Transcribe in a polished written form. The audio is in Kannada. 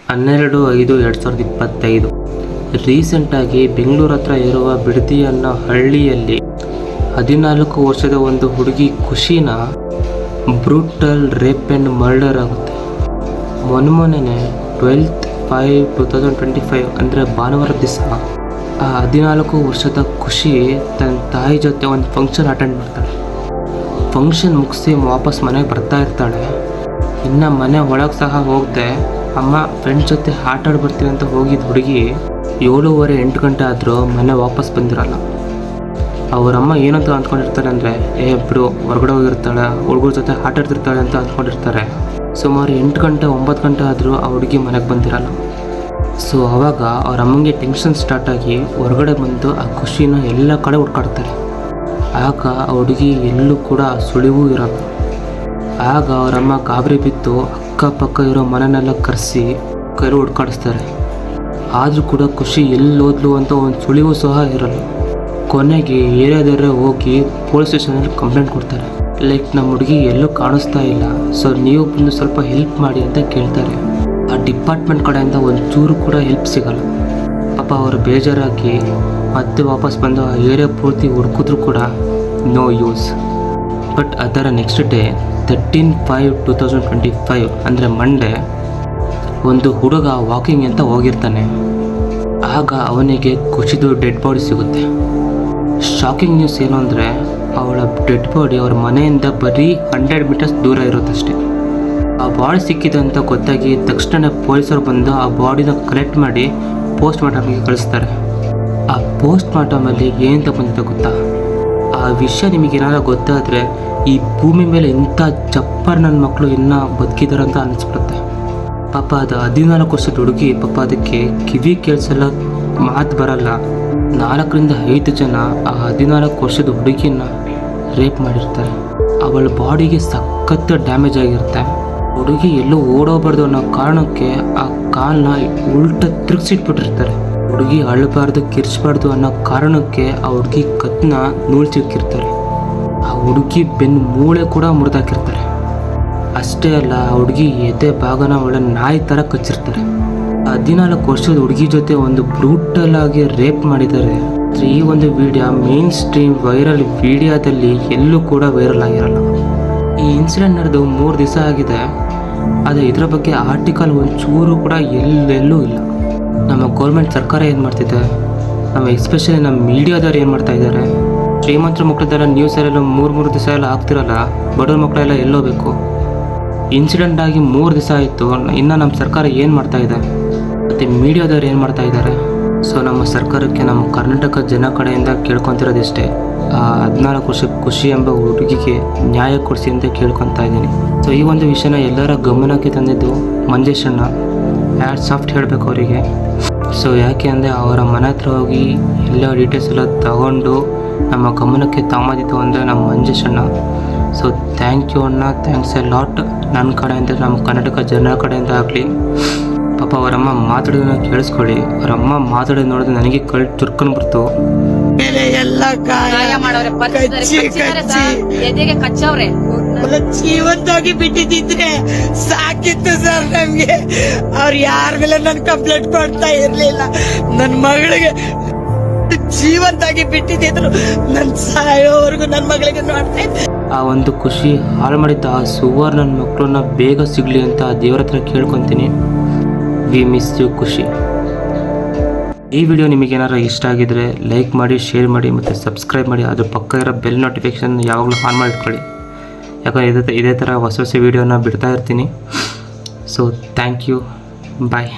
12/5/2025 ರೀಸೆಂಟಾಗಿ ಬೆಂಗಳೂರು ಹತ್ರ ಇರುವ ಬಿಡದಿ ಅನ್ನೋ ಹಳ್ಳಿಯಲ್ಲಿ 14 ವರ್ಷದ ಒಂದು ಹುಡುಗಿ ಖುಷಿನ ಬ್ರೂಟಲ್ ರೇಪ್ ಆ್ಯಂಡ್ ಮರ್ಡರ್ ಆಗುತ್ತೆ. ಮೊನ್ನೆ 12/5/2025 ಅಂದರೆ ಭಾನುವಾರ ದಿವಸ ಆ 14 ವರ್ಷದ ಖುಷಿ ತನ್ನ ತಾಯಿ ಜೊತೆ ಒಂದು ಫಂಕ್ಷನ್ ಅಟೆಂಡ್ ಮಾಡ್ತಾಳೆ. ಫಂಕ್ಷನ್ ಮುಗಿಸಿ ವಾಪಸ್ ಮನೆಗೆ ಬರ್ತಾ ಇರ್ತಾಳೆ. ಇನ್ನು ಮನೆ ಒಳಗೆ ಸಹ ಹೋಗದೆ ಅಮ್ಮ ಫ್ರೆಂಡ್ಸ್ ಜೊತೆ ಆಟ ಆಡಿ ಬರ್ತೀನಿ ಅಂತ ಹೋಗಿದ್ದ ಹುಡುಗಿ 7:30-8 ಗಂಟೆ ಆದರೂ ಮನೆ ವಾಪಸ್ ಬಂದಿರಲ್ಲ. ಅವರಮ್ಮ ಏನಂತ ಅಂದ್ಕೊಂಡಿರ್ತಾರೆ ಅಂದರೆ ಬಿಡು ಹೊರಗಡೆ ಹೋಗಿರ್ತಾಳೆ, ಹುಡುಗರ ಜೊತೆ ಆಟ ಆಡ್ತಿರ್ತಾಳೆ ಅಂತ ಅಂದ್ಕೊಂಡಿರ್ತಾರೆ. ಸುಮಾರು 8 ಗಂಟೆ 9 ಗಂಟೆ ಆದರೂ ಆ ಹುಡುಗಿ ಮನೆಗೆ ಬಂದಿರಲ್ಲ. ಸೊ ಆವಾಗ ಅವ್ರ ಅಮ್ಮಂಗೆ ಟೆನ್ಷನ್ ಸ್ಟಾರ್ಟ್ ಆಗಿ ಹೊರಗಡೆ ಬಂದು ಆ ಖುಷಿನ ಎಲ್ಲ ಕಡೆ ಹುಡ್ಕಾಡ್ತಾರೆ. ಆಗ ಆ ಹುಡುಗಿ ಎಲ್ಲೂ ಕೂಡ ಸುಳಿವೂ ಇರಲ್ಲ. ಆಗ ಅವರಮ್ಮ ಗಾಬರಿ ಬಿದ್ದು ಅಕ್ಕಪಕ್ಕ ಇರೋ ಮನೆಯನ್ನೆಲ್ಲ ಕರೆಸಿ ಕೈಲಿ ಹುಡ್ಕಾಡಿಸ್ತಾರೆ. ಆದರೂ ಕೂಡ ಖುಷಿ ಎಲ್ಲೋದ್ಲು ಅಂತ ಒಂದು ಸುಳಿವು ಸಹ ಇರಲ್ಲ. ಕೊನೆಗೆ ಏರಿಯಾದವರೇ ಹೋಗಿ ಪೊಲೀಸ್ ಸ್ಟೇಷನಲ್ಲಿ ಕಂಪ್ಲೇಂಟ್ ಕೊಡ್ತಾರೆ. ಲೈಕ್ ನಮ್ಮ ಹುಡುಗಿ ಎಲ್ಲೂ ಕಾಣಿಸ್ತಾ ಇಲ್ಲ, ಸೊ ನೀವು ಬಂದು ಸ್ವಲ್ಪ ಹೆಲ್ಪ್ ಮಾಡಿ ಅಂತ ಕೇಳ್ತಾರೆ. ಆ ಡಿಪಾರ್ಟ್ಮೆಂಟ್ ಕಡೆಯಿಂದ ಒಂದು ಚೂರು ಕೂಡ ಹೆಲ್ಪ್ ಸಿಗಲ್ಲ. ಪಾಪ ಅವರು ಬೇಜಾರಾಗಿ ಮತ್ತೆ ವಾಪಸ್ ಬಂದು ಆ ಏರಿಯಾ ಪೂರ್ತಿ ಹುಡುಕಿದ್ರು ಕೂಡ ನೋ ಯೂಸ್. ಬಟ್ ಅದರ ನೆಕ್ಸ್ಟ್ ಡೇ 13/5/2025 ಅಂದರೆ ಮಂಡೇ ಒಂದು ಹುಡುಗ ವಾಕಿಂಗ್ ಅಂತ ಹೋಗಿರ್ತಾನೆ. ಆಗ ಅವನಿಗೆ ಖುಷಿದು ಡೆಡ್ ಬಾಡಿ ಸಿಗುತ್ತೆ. ಶಾಕಿಂಗ್ ನ್ಯೂಸ್ ಏನು ಅಂದರೆ ಅವಳ ಡೆಡ್ ಬಾಡಿ ಅವ್ರ ಮನೆಯಿಂದ ಬರೀ 100 ಮೀಟರ್ಸ್ ದೂರ ಇರುತ್ತಷ್ಟೆ. ಆ ಬಾಡಿ ಸಿಕ್ಕಿದೆ ಅಂತ ಗೊತ್ತಾಗಿ ತಕ್ಷಣ ಪೊಲೀಸರು ಬಂದು ಆ ಬಾಡಿನ ಕಲೆಕ್ಟ್ ಮಾಡಿ ಪೋಸ್ಟ್ ಮಾರ್ಟಮ್ಗೆ ಕಳಿಸ್ತಾರೆ. ಆ ಪೋಸ್ಟ್ ಮಾರ್ಟಮಲ್ಲಿ ಏನಂತ ಬಂದಿದೆ ಗೊತ್ತಾ? ಆ ವಿಷಯ ನಿಮಗೇನಾದ್ರು ಗೊತ್ತಾದರೆ ಈ ಭೂಮಿ ಮೇಲೆ ಇಂಥ ಚಪ್ಪರ್ ನನ್ನ ಮಕ್ಕಳು ಇನ್ನೂ ಬದುಕಿದ್ದಾರೆ ಅಂತ ಅನ್ನಿಸ್ಬಿಡುತ್ತೆ. ಪಾಪ ಅದು 14 ವರ್ಷದ ಹುಡುಗಿ. ಪಾಪ ಅದಕ್ಕೆ ಕಿವಿ ಕೇಳಿಸಲ್ಲ, ಮಾತು ಬರಲ್ಲ. 4-5 ಜನ ಆ 14 ವರ್ಷದ ಹುಡುಗಿನ ರೇಪ್ ಮಾಡಿರ್ತಾರೆ. ಅವಳ ಬಾಡಿಗೆ ಸಖತ್ ಡ್ಯಾಮೇಜ್ ಆಗಿರುತ್ತೆ. ಹುಡುಗಿ ಎಲ್ಲೂ ಓಡೋಗ್ಬಾರ್ದು ಅನ್ನೋ ಕಾರಣಕ್ಕೆ ಆ ಕಾಲನ್ನ ಉಲ್ಟ ತಿರುಗಿಸಿಟ್ಬಿಟ್ಟಿರ್ತಾರೆ. ಹುಡುಗಿ ಅಳಬಾರ್ದು ಕಿರ್ಚಬಾರ್ದು ಅನ್ನೋ ಕಾರಣಕ್ಕೆ ಆ ಹುಡುಗಿ ಕತ್ತನ್ನ ನೂಲು ಚಿಕ್ಕಿರ್ತಾರೆ. ಆ ಹುಡುಗಿ ಬೆನ್ನು ಮೂಳೆ ಕೂಡ ಮುರಿದಾಕಿರ್ತಾರೆ. ಅಷ್ಟೇ ಅಲ್ಲ, ಆ ಹುಡುಗಿ ಎದೆ ಭಾಗನ ಒಳ್ಳೆ ನಾಯಿ ಥರ ಕಚ್ಚಿರ್ತಾರೆ. 14 ವರ್ಷದ ಹುಡುಗಿ ಜೊತೆ ಒಂದು ಬ್ರೂಟಲ್ ಆಗಿ ರೇಪ್ ಮಾಡಿದ್ದಾರೆ. ಈ ಒಂದು ವಿಡಿಯೋ ಮೇನ್ ಸ್ಟ್ರೀಮ್ ವೈರಲ್ ವಿಡಿಯೋದಲ್ಲಿ ಎಲ್ಲೂ ಕೂಡ ವೈರಲ್ ಆಗಿರಲ್ಲ. ಈ ಇನ್ಸಿಡೆಂಟ್ ನಡೆದು 3 ದಿವಸ ಆಗಿದೆ. ಆದರೆ ಇದರ ಬಗ್ಗೆ ಆರ್ಟಿಕಲ್ ಒಂಚೂರು ಕೂಡ ಎಲ್ಲೆಲ್ಲೂ ಇಲ್ಲ. ನಮ್ಮ ಗೌರ್ಮೆಂಟ್ ಸರ್ಕಾರ ಏನು ಮಾಡ್ತಿದೆ, ನಮ್ಮ ಎಸ್ಪೆಷಲಿ ನಮ್ಮ ಮೀಡಿಯಾದವ್ರು ಏನು ಮಾಡ್ತಾ ಇದ್ದಾರೆ? ಶ್ರೀಮಂತರ ಮಕ್ಕಳದೆಲ್ಲ ನ್ಯೂಸಲ್ಲೆಲ್ಲ 3 ದಿವಸ ಎಲ್ಲ ಆಗ್ತಿರಲ್ಲ, ಬಡವ್ರ ಮಕ್ಕಳೆಲ್ಲ ಎಲ್ಲೋಬೇಕು? ಇನ್ಸಿಡೆಂಟ್ ಆಗಿ 3 ದಿವಸ ಆಯಿತು, ಇನ್ನು ನಮ್ಮ ಸರ್ಕಾರ ಏನು ಮಾಡ್ತಾ ಇದೆ ಮತ್ತು ಮೀಡಿಯಾದವ್ರು ಏನು ಮಾಡ್ತಾ ಇದ್ದಾರೆ? ಸೊ ನಮ್ಮ ಸರ್ಕಾರಕ್ಕೆ ನಮ್ಮ ಕರ್ನಾಟಕ ಜನ ಕಡೆಯಿಂದ ಕೇಳ್ಕೊತಿರೋದಿಷ್ಟೇ, 14 ವರ್ಷ ಖುಷಿ ಎಂಬ ಹುಡುಗಿಗೆ ನ್ಯಾಯ ಕೊಡಿಸಿ ಅಂತ ಕೇಳ್ಕೊತಾ ಇದ್ದೀನಿ. ಸೊ ಈ ಒಂದು ವಿಷಯನ ಎಲ್ಲರ ಗಮನಕ್ಕೆ ತಂದಿದ್ದು ಮಂಜೇಶ್ ಅಣ್ಣ. ಸಾಫ್ಟ್ ಹೇಳಬೇಕು ಅವರಿಗೆ. ಸೊ ಯಾಕೆ ಅಂದರೆ ಅವರ ಮನೆ ಹತ್ರ ಹೋಗಿ ಎಲ್ಲ ಡೀಟೇಲ್ಸ್ ಎಲ್ಲ ತಗೊಂಡು ನಮ್ಮ ಗಮನಕ್ಕೆ ತಾಮದಿತ್ತು ಅಂದರೆ ನಮ್ಮ ಮಂಜೇಶ್ ಅಣ್ಣ. ಸೊ ಥ್ಯಾಂಕ್ ಯು ಅಣ್ಣ, ಥ್ಯಾಂಕ್ಸ್ ಎ ಲಾಟ್. ನನ್ನ ಕಡೆಯಿಂದ, ನಮ್ಮ ಕರ್ನಾಟಕ ಜನರ ಕಡೆಯಿಂದ ಆಗಲಿ. ಪಾಪ ಅವರಮ್ಮ ಮಾತಾಡೋದನ್ನ ಕೇಳಿಸ್ಕೊಳ್ಳಿ. ಅವರಮ್ಮ ಮಾತಾಡೋದು ನೋಡಿದ್ರೆ ನನಗೆ ಕಳ್ಳು ಚುರ್ಕೊಂಡ್ಬಿಡ್ತು. ಜೀವಂತವಾಗಿ ಬಿಟ್ಟಿದ್ರೆ ಸಾಕಿತ್ತು ಸರ್. ನಮ್ಗೆ ಅವ್ರು ಯಾರ ಮೇಲೆ ನನ್ ಕಂಪ್ಲೇಂಟ್ ಕೊಡ್ತಾ ಇರ್ಲಿಲ್ಲ. ನನ್ ಮಗಳಿಗೆ ಜೀವಂತಾಗಿ ಬಿಟ್ಟಿದ್ರು, ನನ್ ಸಾಯೋವರೆಗೂ ನನ್ ಮಗಳಿಗೆ ನೋಡ್ತಾ ಇದ್ದೆ. ಆ ಒಂದು ಖುಷಿ ಹಾಳು ಮಾಡಿದ್ದ ಆ ಸುವರ್ಣ ನನ್ನ ಮಕ್ಕಳನ್ನ ಬೇಗ ಸಿಗಲಿ ಅಂತ ದೇವರ ಹತ್ರ ಕೇಳ್ಕೊತೀನಿ. ವಿ ಮಿಸ್ ಯು ಖುಷಿ. ಈ ವಿಡಿಯೋ ನಿಮಗೇನಾರು ಇಷ್ಟ ಆಗಿದ್ರೆ ಲೈಕ್ ಮಾಡಿ, ಶೇರ್ ಮಾಡಿ ಮತ್ತು ಸಬ್ಸ್ಕ್ರೈಬ್ ಮಾಡಿ. ಅದ್ರ ಪಕ್ಕ ಇರೋ ಬೆಲ್ ನೋಟಿಫಿಕೇಷನ್ ಯಾವಾಗಲೂ ಆನ್ ಮಾಡಿ ಇಟ್ಕೊಳ್ಳಿ. ಯಾಕಂದರೆ ಇದೇ ಥರ ಹೊಸ ವಿಡಿಯೋನ ಬಿಡ್ತಾ ಇರ್ತೀನಿ. So thank you, bye.